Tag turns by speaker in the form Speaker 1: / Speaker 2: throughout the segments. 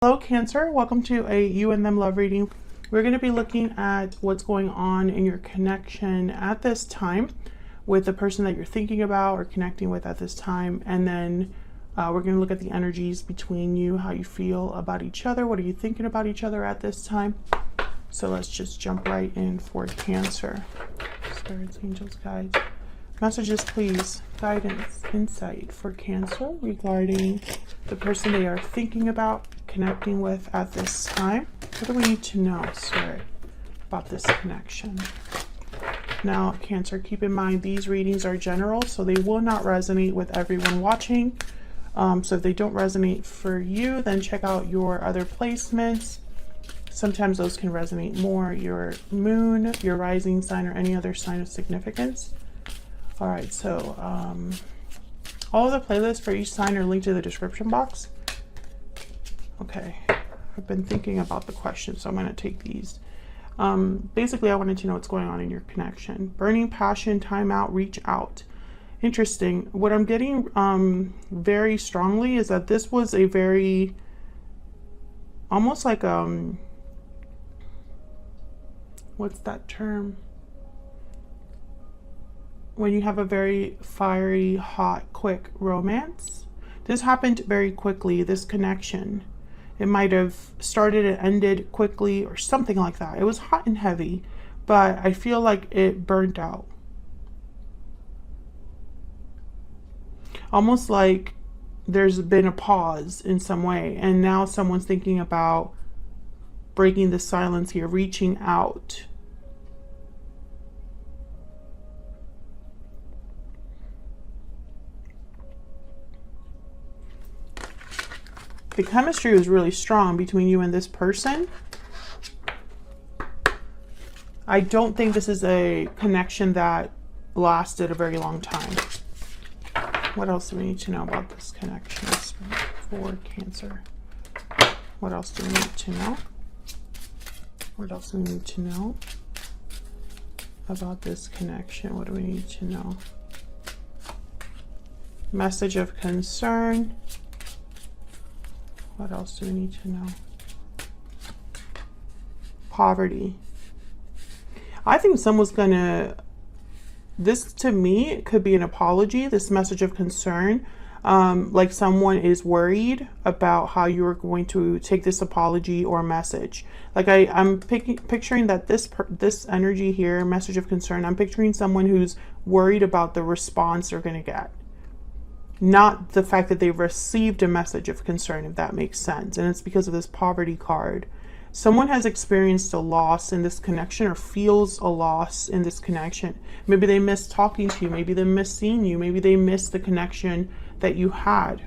Speaker 1: Hello Cancer, welcome to a you and them love reading. We're going to be looking at what's going on in your connection at this time with the person that you're thinking about or connecting with at this time, and then we're going to look at the energies between you, how you feel about each other, what are you thinking about each other at this time. So let's just jump right in for Cancer. Spirits, angels, guides, messages please, guidance, insight for Cancer regarding the person they are thinking about, connecting with at this time. What do we need to know, Spirit, about this connection? Now, Cancer, keep in mind these readings are general, so they will not resonate with everyone watching. So if they don't resonate for you, then check out your other placements. Sometimes those can resonate more. Your moon, your rising sign, or any other sign of significance. All right, so all of the playlists for each sign are linked to the description box. Okay, I've been thinking about the question, so I'm going to take these. Basically, I wanted to know what's going on in your connection. Burning passion, time out, reach out. Interesting. What I'm getting very strongly is that this was a very, almost like, what's that term? When you have a very fiery, hot, quick romance. This happened very quickly, this connection. It might have started and ended quickly or something like that. It was hot and heavy, but I feel like it burnt out. Almost like there's been a pause in some way, and now someone's thinking about breaking the silence here, reaching out. The chemistry was really strong between you and this person. I don't think this is a connection that lasted a very long time. What else do we need to know about this connection for Cancer? What else do we need to know? What else do we need to know about this connection? What do we need to know? Message of concern. What else do we need to know? Poverty. I think someone's gonna, this to me could be an apology, this message of concern. Like someone is worried about how you're going to take this apology or message. Like I'm picturing that this energy here, message of concern, I'm picturing someone who's worried about the response they're gonna get. Not the fact that they've received a message of concern, if that makes sense. And it's because of this poverty card. Someone has experienced a loss in this connection or feels a loss in this connection. Maybe they miss talking to you. Maybe they miss seeing you. Maybe they miss the connection that you had.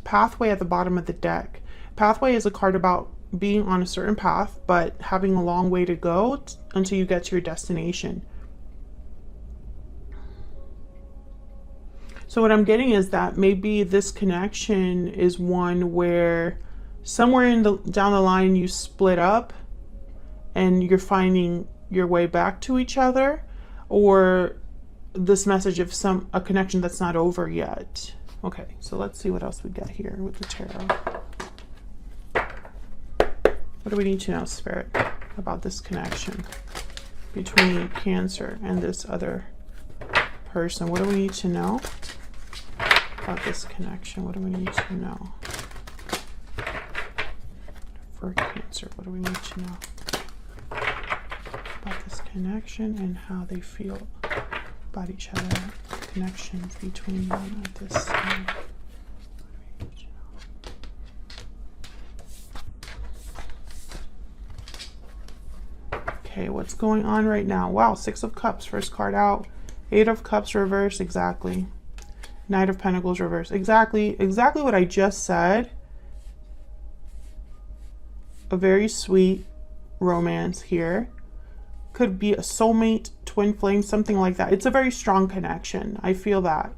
Speaker 1: Pathway at the bottom of the deck. Pathway is a card about being on a certain path, but having a long way to go until you get to your destination. So what I'm getting is that maybe this connection is one where somewhere down the line you split up and you're finding your way back to each other, or this message of a connection that's not over yet. Okay, so let's see what else we get here with the tarot. What do we need to know, Spirit, about this connection between Cancer and this other person? What do we need to know about this connection? What do we need to know for Cancer? What do we need to know about this connection and how they feel about each other? Connections between them at this time. Okay, what's going on right now? Wow, Six of Cups, first card out. Eight of Cups reversed, exactly. Knight of Pentacles reversed, exactly what I just said. A very sweet romance here. Could be a soulmate, twin flame, something like that. It's a very strong connection. I feel that.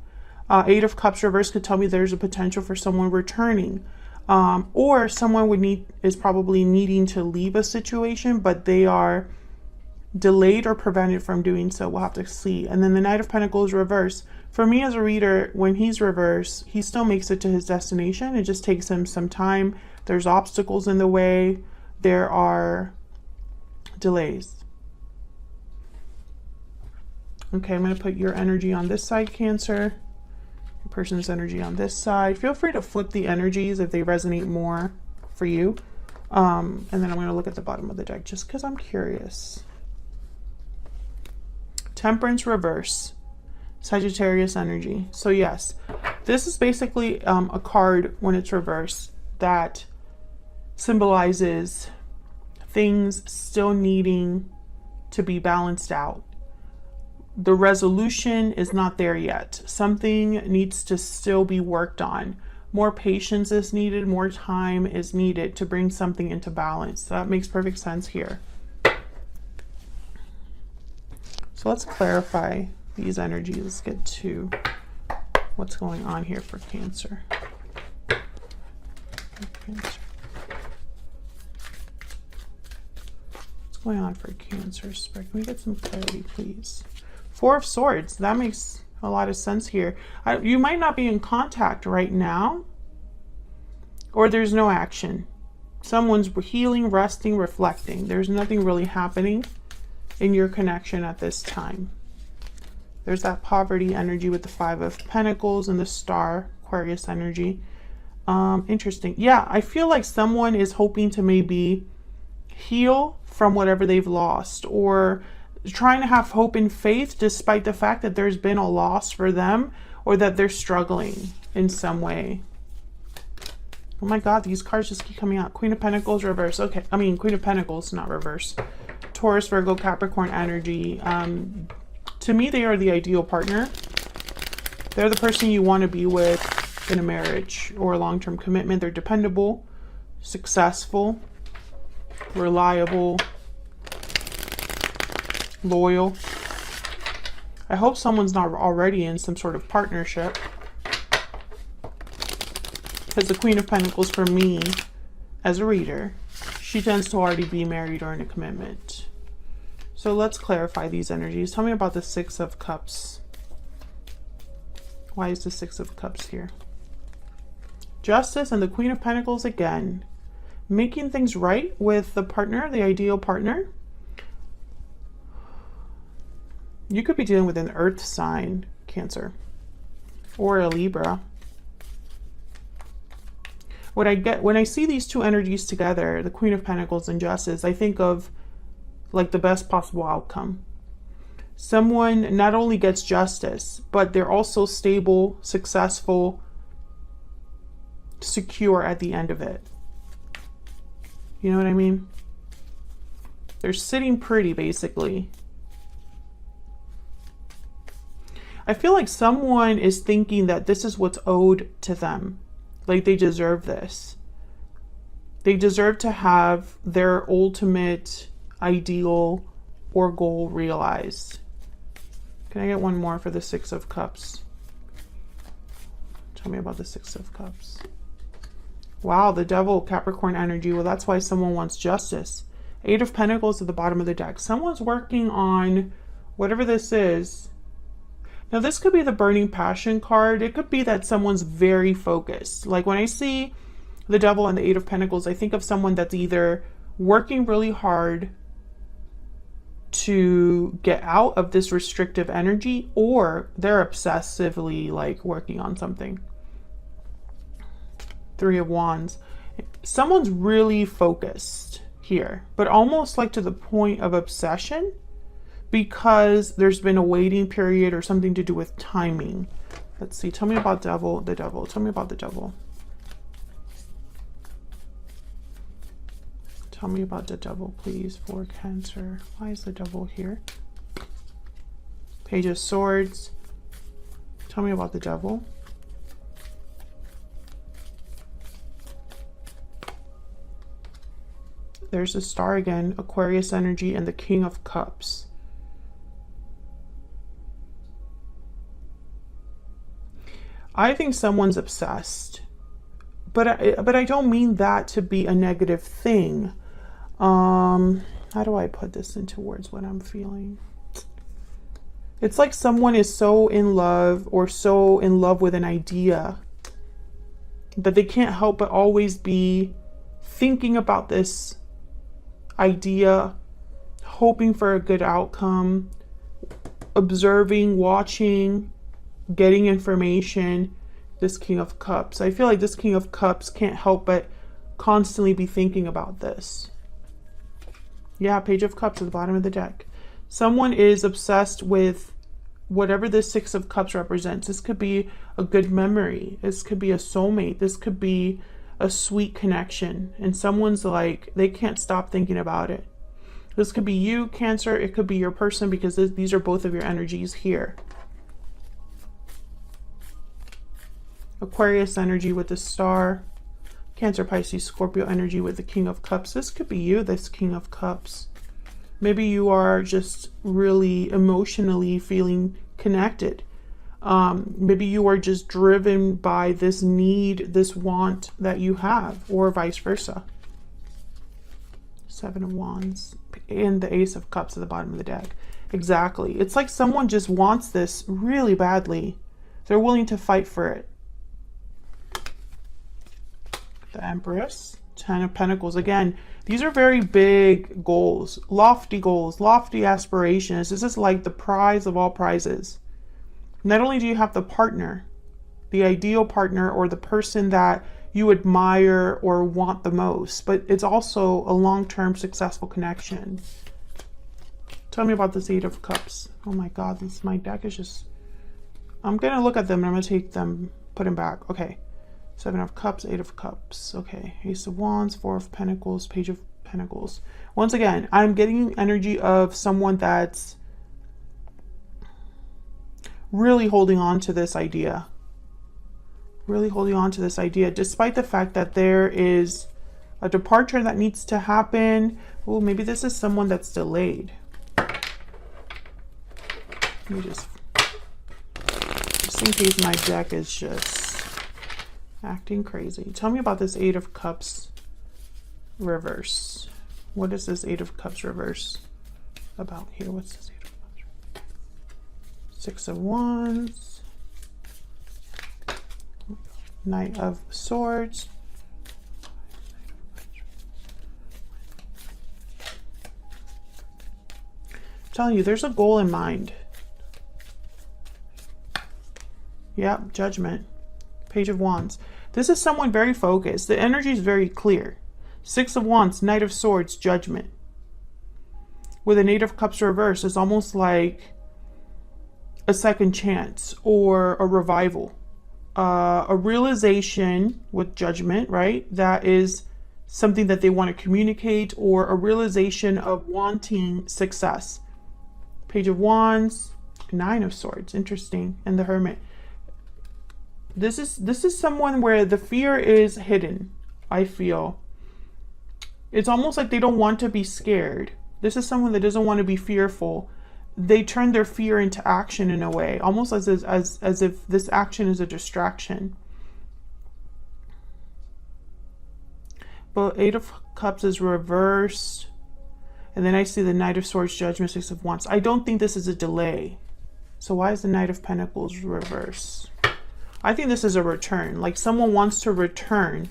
Speaker 1: Eight of Cups reversed could tell me there's a potential for someone returning. Or someone is probably needing to leave a situation, but they are delayed or prevented from doing so. We'll have to see. And then the Knight of Pentacles reverse. For me as a reader, when he's reverse, he still makes it to his destination. It just takes him some time. There's obstacles in the way. There are delays. Okay, I'm going to put your energy on this side, Cancer. Your person's energy on this side. Feel free to flip the energies if they resonate more for you. And then I'm going to look at the bottom of the deck just because I'm curious. Temperance reverse. Sagittarius energy. So yes, this is basically a card when it's reversed that symbolizes things still needing to be balanced out. The resolution is not there yet. Something needs to still be worked on. More patience is needed, more time is needed to bring something into balance. That makes perfect sense here. So let's clarify these energies. Let's get to what's going on here for Cancer. What's going on for Cancer? Can we get some clarity, please? Four of Swords. That makes a lot of sense here. You might not be in contact right now, or there's no action. Someone's healing, resting, reflecting. There's nothing really happening in your connection at this time. There's that poverty energy with the Five of Pentacles and the Star, Aquarius energy. Interesting. Yeah, I feel like someone is hoping to maybe heal from whatever they've lost, or trying to have hope and faith despite the fact that there's been a loss for them, or that they're struggling in some way. Oh my God, these cards just keep coming out. Queen of Pentacles reverse. Okay, I mean Queen of Pentacles, not reverse. Taurus, Virgo, Capricorn energy. To me, they are the ideal partner. They're the person you want to be with in a marriage or a long-term commitment. They're dependable, successful, reliable, loyal. I hope someone's not already in some sort of partnership, because the Queen of Pentacles for me as a reader, she tends to already be married or in a commitment. So let's clarify these energies. Tell me about the Six of Cups. Why is the Six of Cups here? Justice and the Queen of Pentacles again. Making things right with the partner, the ideal partner. You could be dealing with an earth sign, Cancer, or a Libra. What I get when I see these two energies together, the Queen of Pentacles and Justice, I think of like the best possible outcome. Someone not only gets justice, but they're also stable, successful, secure at the end of it. You know what I mean? They're sitting pretty, basically. I feel like someone is thinking that this is what's owed to them. Like they deserve this. They deserve to have their ultimate ideal or goal realized. Can I get one more for the Six of Cups? Tell me about the Six of Cups. Wow, the Devil, Capricorn energy. Well, that's why someone wants justice. Eight of Pentacles at the bottom of the deck. Someone's working on whatever this is. Now, this could be the Burning Passion card. It could be that someone's very focused. Like when I see the Devil and the Eight of Pentacles, I think of someone that's either working really hard to get out of this restrictive energy, or they're obsessively like working on something. Three of Wands. Someone's really focused here, but almost like to the point of obsession, because there's been a waiting period or something to do with timing. Let's see. Tell me about the Devil. Tell me about the Devil. Tell me about the Devil, please, for Cancer. Why is the Devil here? Page of Swords. Tell me about the Devil. There's the Star again, Aquarius energy, and the King of Cups. I think someone's obsessed, but I don't mean that to be a negative thing. How do I put this into words, what I'm feeling? It's like someone is so in love or so in love with an idea that they can't help but always be thinking about this idea, hoping for a good outcome, observing, watching, getting information. This King of Cups. I feel like this King of Cups can't help but constantly be thinking about this. Yeah, Page of Cups at the bottom of the deck. Someone is obsessed with whatever this Six of Cups represents. This could be a good memory. This could be a soulmate. This could be a sweet connection. And someone's like, they can't stop thinking about it. This could be you, Cancer. It could be your person, because these are both of your energies here. Aquarius energy with the Star. Cancer, Pisces, Scorpio energy with the King of Cups. This could be you, this King of Cups. Maybe you are just really emotionally feeling connected. Maybe you are just driven by this need, this want that you have, or vice versa. Seven of Wands and the Ace of Cups at the bottom of the deck. Exactly. It's like someone just wants this really badly. They're willing to fight for it. The Empress. Ten of Pentacles. Again, these are very big goals, lofty aspirations. This is like the prize of all prizes. Not only do you have the partner, the ideal partner, or the person that you admire or want the most, but it's also a long-term successful connection. Tell me about this Eight of Cups. Oh my God, my deck is just... I'm going to look at them and I'm going to take them, put them back. Okay. Seven of Cups, Eight of Cups. Okay. Ace of Wands, Four of Pentacles, Page of Pentacles. Once again, I'm getting energy of someone that's really holding on to this idea. Really holding on to this idea, despite the fact that there is a departure that needs to happen. Oh, maybe this is someone that's delayed. Let me just in case my deck is just acting crazy. Tell me about this Eight of Cups reverse. What is this Eight of Cups reverse about here? What's this Eight of Cups? Six of Wands. Knight of Swords. I'm telling you, there's a goal in mind. Yep, Judgment. Page of Wands. This is someone very focused. The energy is very clear. Six of Wands, Knight of Swords, Judgment. With an Eight of Cups reverse, it's almost like a second chance or a revival. A realization with Judgment, right? That is something that they want to communicate, or a realization of wanting success. Page of Wands, Nine of Swords, interesting, and the Hermit. This is someone where the fear is hidden, I feel. It's almost like they don't want to be scared. This is someone that doesn't want to be fearful. They turn their fear into action in a way, almost as if this action is a distraction. But Eight of Cups is reversed. And then I see the Knight of Swords, Judgment, Six of Wands. I don't think this is a delay. So why is the Knight of Pentacles reversed? I think this is a return. Like someone wants to return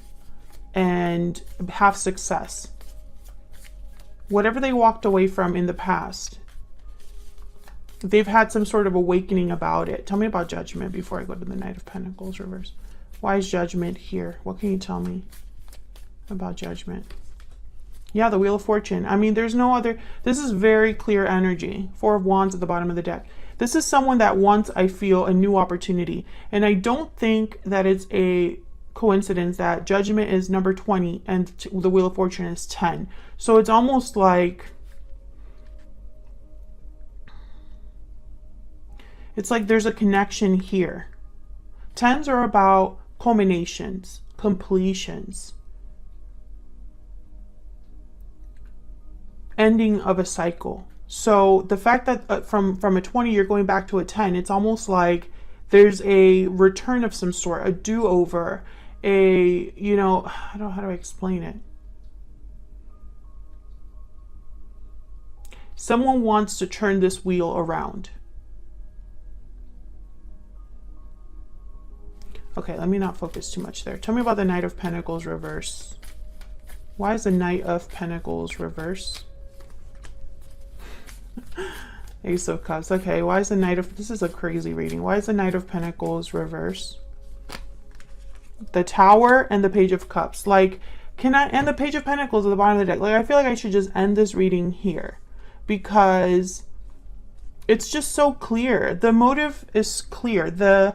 Speaker 1: and have success. Whatever they walked away from in the past, they've had some sort of awakening about it. Tell me about Judgment before I go to the Knight of Pentacles reverse. Why is Judgment here? What can you tell me about Judgment? Yeah, the Wheel of Fortune. I mean, there's no other... This is very clear energy. Four of Wands at the bottom of the deck. This is someone that wants, I feel, a new opportunity. And I don't think that it's a coincidence that Judgment is number 20 and the Wheel of Fortune is 10. So it's almost like... It's like there's a connection here. 10s are about culminations, completions, ending of a cycle. So the fact that from a 20 you're going back to a 10, it's almost like there's a return of some sort, a do-over, a, you know, how do I explain it? Someone wants to turn this wheel around. Okay, let me not focus too much there. Tell me about the Knight of Pentacles reverse. Why is the Knight of Pentacles reverse? Ace of Cups. Okay, why is the Knight of... This is a crazy reading. Why is the Knight of Pentacles reverse? The Tower and the Page of Cups. Like, can I... And the Page of Pentacles at the bottom of the deck. Like, I feel like I should just end this reading here. Because it's just so clear. The motive is clear. The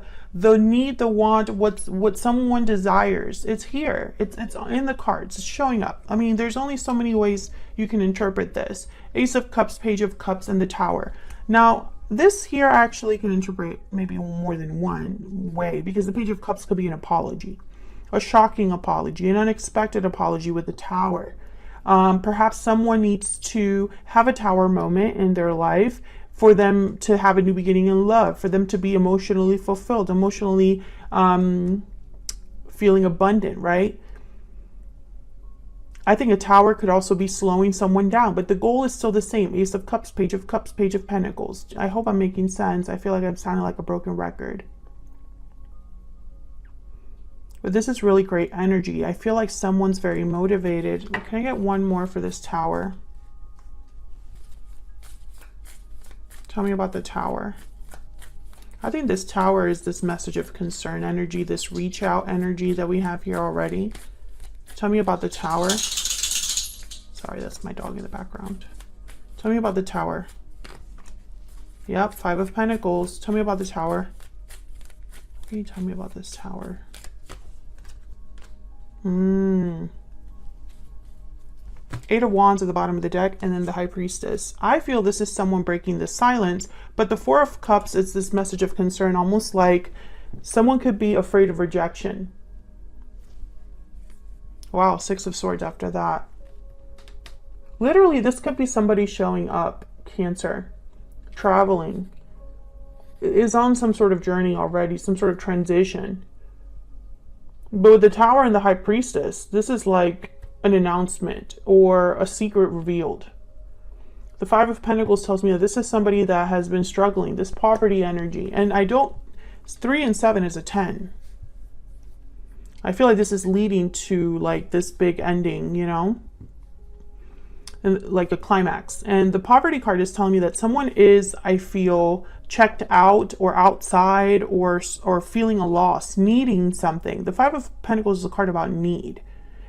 Speaker 1: need, the want, what someone desires, it's here. It's in the cards. It's showing up. I mean, there's only so many ways you can interpret this. Ace of Cups, Page of Cups, and the Tower. Now, this here actually can interpret maybe more than one way, because the Page of Cups could be an apology, a shocking apology, an unexpected apology with the Tower. Perhaps someone needs to have a Tower moment in their life for them to have a new beginning in love, for them to be emotionally fulfilled, emotionally feeling abundant, right? I think a Tower could also be slowing someone down, but the goal is still the same. Ace of Cups, Page of Cups, Page of Pentacles. I hope I'm making sense. I feel like I'm sounding like a broken record. But this is really great energy. I feel like someone's very motivated. Can I get one more for this Tower? Tell me about the Tower. I think this Tower is this message of concern energy, this reach out energy that we have here already. Tell me about the Tower. Sorry, that's my dog in the background. Tell me about the Tower. Yep, Five of Pentacles. Tell me about the Tower. What can you tell me about this Tower? Eight of Wands at the bottom of the deck, and then the High Priestess. I feel this is someone breaking the silence, but the Four of Cups is this message of concern, almost like someone could be afraid of rejection. Wow, Six of Swords after that. Literally, this could be somebody showing up, Cancer, traveling, is on some sort of journey already, some sort of transition. But with the Tower and the High Priestess, this is like an announcement or a secret revealed. The Five of Pentacles tells me that this is somebody that has been struggling, this poverty energy. And 3 and 7 is a 10. I feel like this is leading to like this big ending, you know, and like a climax. And the poverty card is telling me that someone is, I feel, checked out or outside or feeling a loss, needing something. The Five of Pentacles is a card about need.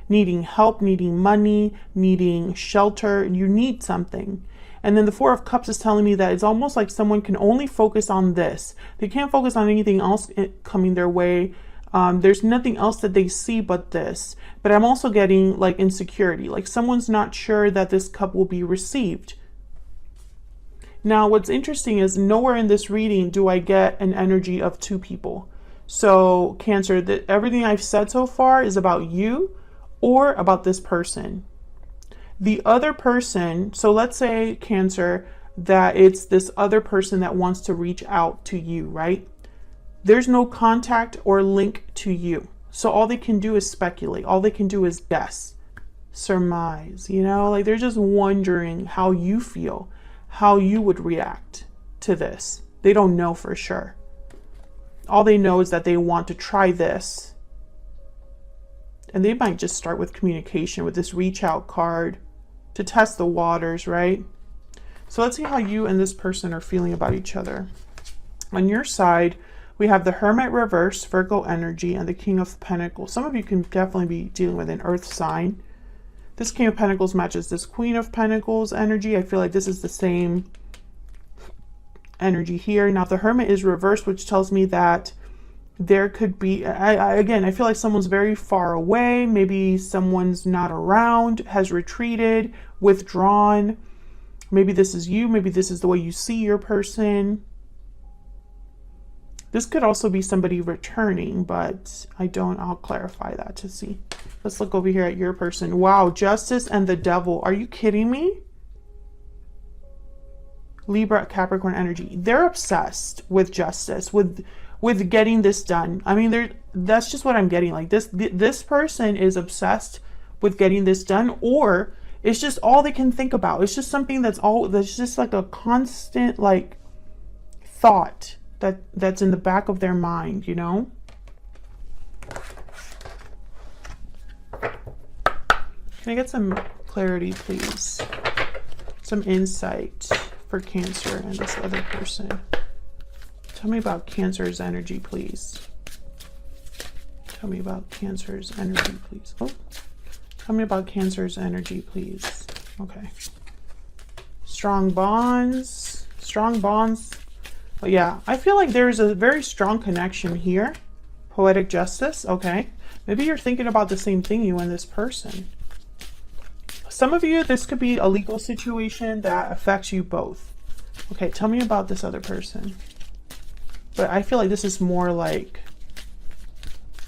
Speaker 1: Needing help, needing money, needing shelter. You need something. And then the Four of Cups is telling me that it's almost like someone can only focus on this. They can't focus on anything else coming their way. There's nothing else that they see but this. But I'm also getting like insecurity. Like someone's not sure that this cup will be received. Now, what's interesting is nowhere in this reading do I get an energy of two people. So Cancer, everything I've said so far is about you or about this person. The other person, so let's say Cancer, that it's this other person that wants to reach out to you, right? There's no contact or link to you. So all they can do is speculate. All they can do is guess, surmise, you know, like they're just wondering how you feel, how you would react to this. They don't know for sure. All they know is that they want to try this. And they might just start with communication with this reach out card to test the waters, right? So let's see how you and this person are feeling about each other. On your side, we have the Hermit reverse, Virgo energy, and the King of Pentacles. Some of you can definitely be dealing with an earth sign. This King of Pentacles matches this Queen of Pentacles energy. I feel like this is the same energy here. Now the Hermit is reversed, which tells me that there could be, again, I feel like someone's very far away. Maybe someone's not around, has retreated, withdrawn. Maybe this is you. Maybe this is the way you see your person. This could also be somebody returning, but I'll clarify that to see. Let's look over here at your person. Wow, Justice and the Devil. Are you kidding me? Libra, Capricorn energy. They're obsessed with justice, with getting this done. I mean, that's just what I'm getting. Like this person is obsessed with getting this done, or It's just all they can think about. It's just something that's just like a constant like thought that's in the back of their mind, you know? Can I get some clarity, please? Some insight for Cancer and this other person. Tell me about Cancer's energy, please. Tell me about Cancer's energy, please. Oh, tell me about Cancer's energy, please. Okay. Strong bonds. Strong bonds. But yeah, I feel like there's a very strong connection here. Poetic justice. Okay. Maybe you're thinking about the same thing, you and this person. Some of you, this could be a legal situation that affects you both. Okay, tell me about this other person. But I feel like this is more like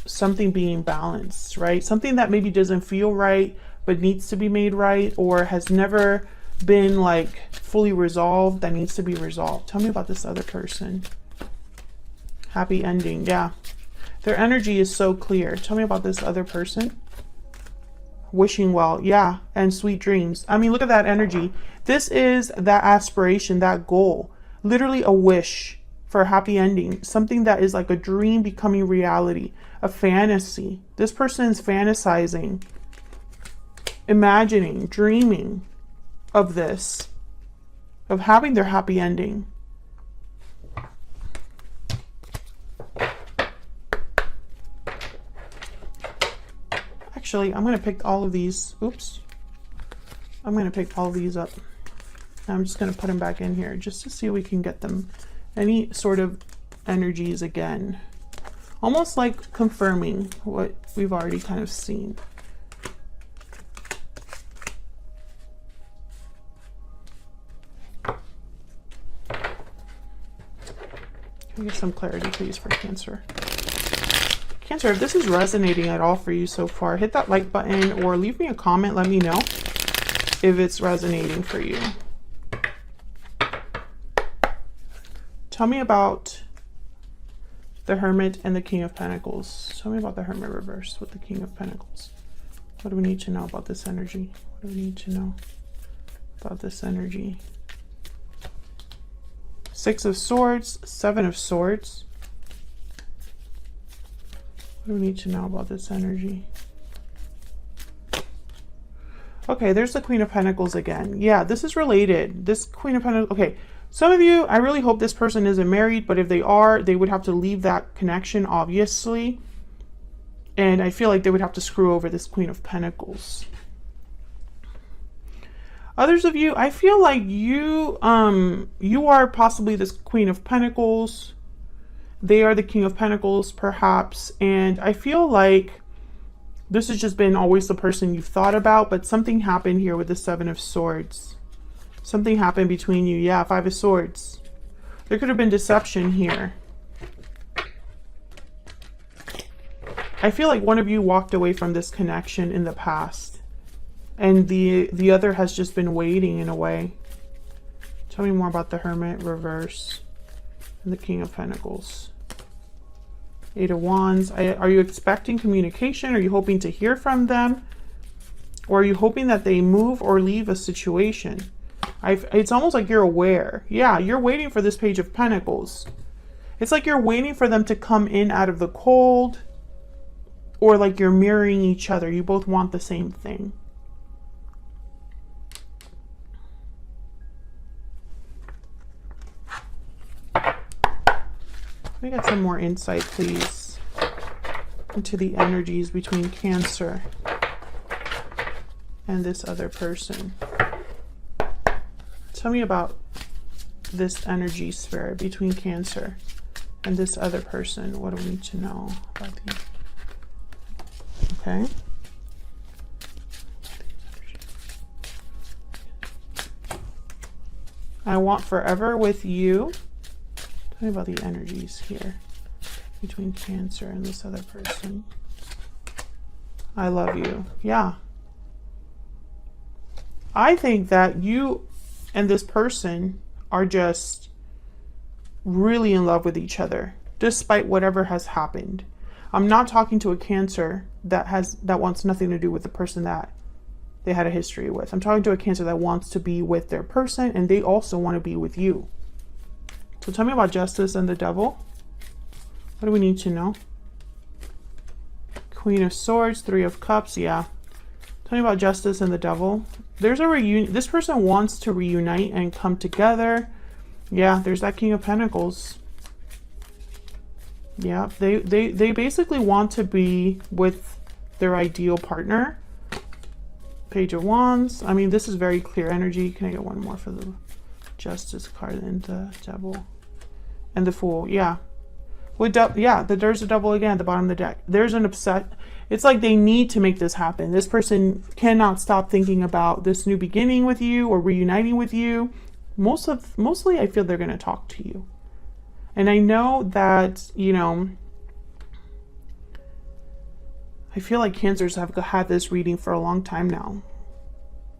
Speaker 1: something being balanced, right? Something that maybe doesn't feel right, but needs to be made right, or has never been like fully resolved, that needs to be resolved. Tell me about this other person. Happy ending, yeah. Their energy is so clear. Tell me about this other person. Wishing well, yeah, and sweet dreams. I mean, look at that energy. This is that aspiration, that goal. Literally a wish for a happy ending. Something that is like a dream becoming reality. A fantasy. This person's fantasizing, imagining, dreaming of this, of having their happy ending. Actually, I'm going to pick all of these. Oops. I'm going to pick all of these up. I'm just going to put them back in here just to see if we can get them. Any sort of energies again. Almost like confirming what we've already kind of seen. Can we get some clarity, please, for Cancer? Cancer, if this is resonating at all for you so far, hit that like button or leave me a comment. Let me know if it's resonating for you. Tell me about the Hermit and the King of Pentacles. Tell me about the Hermit reversed with the King of Pentacles. What do we need to know about this energy? What do we need to know about this energy? Six of Swords, Seven of Swords. What do we need to know about this energy? Okay, there's the Queen of Pentacles again. Yeah, this is related. This Queen of Pentacles. Okay, some of you, I really hope this person isn't married, but if they are, they would have to leave that connection, obviously. And I feel like they would have to screw over this Queen of Pentacles. Others of you, I feel like you are possibly this Queen of Pentacles. They are the King of Pentacles, perhaps. And I feel like this has just been always the person you've thought about, but something happened here with the Seven of Swords. Something happened between you. Yeah, Five of Swords. There could have been deception here. I feel like one of you walked away from this connection in the past, and the other has just been waiting in a way. Tell me more about the Hermit reverse and the King of Pentacles. Eight of Wands. Are you expecting communication? Are you hoping to hear from them? Or are you hoping that they move or leave a situation? It's almost like you're aware. Yeah, you're waiting for this Page of Pentacles. It's like you're waiting for them to come in out of the cold, or like you're mirroring each other. You both want the same thing. Let me get some more insight, please, into the energies between Cancer and this other person. Tell me about this energy sphere between Cancer and this other person. What do we need to know about these? Okay. I want forever with you. Tell me about the energies here between Cancer and this other person. I love you. Yeah. I think that you and this person are just really in love with each other, despite whatever has happened. I'm not talking to a Cancer that wants nothing to do with the person that they had a history with. I'm talking to a Cancer that wants to be with their person, and they also want to be with you. So tell me about Justice and the Devil. What do we need to know? Queen of Swords, Three of Cups, yeah. Tell me about Justice and the Devil. There's a reunion. This person wants to reunite and come together. Yeah, there's that King of Pentacles. Yeah, they basically want to be with their ideal partner. Page of Wands. I mean, this is very clear energy. Can I get one more for the Justice card and the Devil? And the Fool, yeah. There's a Devil again at the bottom of the deck. There's an upset. It's like they need to make this happen. This person cannot stop thinking about this new beginning with you or reuniting with you. Mostly I feel they're going to talk to you. And I know that, you know, I feel like Cancers have had this reading for a long time now.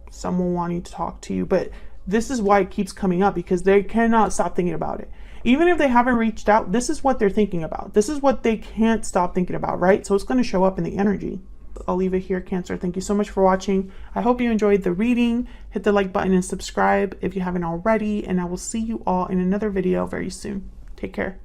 Speaker 1: Someone wanting to talk to you, but this is why it keeps coming up, because they cannot stop thinking about it. Even if they haven't reached out, this is what they're thinking about. This is what they can't stop thinking about, right? So it's going to show up in the energy. I'll leave it here, Cancer. Thank you so much for watching. I hope you enjoyed the reading. Hit the like button and subscribe if you haven't already, and I will see you all in another video very soon. Take care.